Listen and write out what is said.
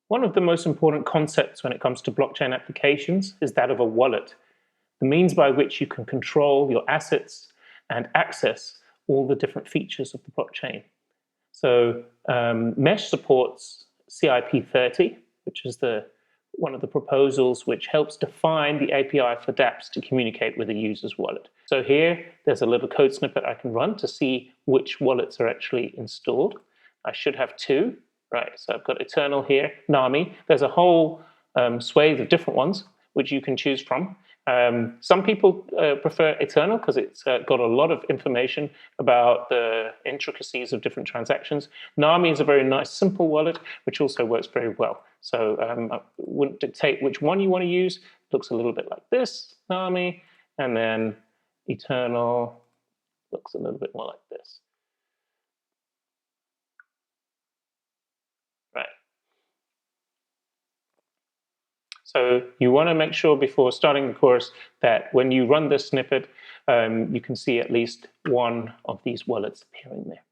One of the most important concepts when it comes to blockchain applications is that of a wallet, the means by which you can control your assets and access all the different features of the blockchain. So Mesh supports CIP30, which is one of the proposals which helps define the API for dApps to communicate with a user's wallet. So here, there's a little code snippet I can run to see which wallets are actually installed. I should have two, right? So I've got Eternal here, Nami. There's a whole swathe of different ones which you can choose from. Some people prefer Eternal because it's got a lot of information about the intricacies of different transactions. Nami is a very nice, simple wallet, which also works very well. So I wouldn't dictate which one you want to use. It looks a little bit like this, Nami, and then Eternal looks a little bit more like this. Right. So you want to make sure before starting the course that when you run this snippet, you can see at least one of these wallets appearing there.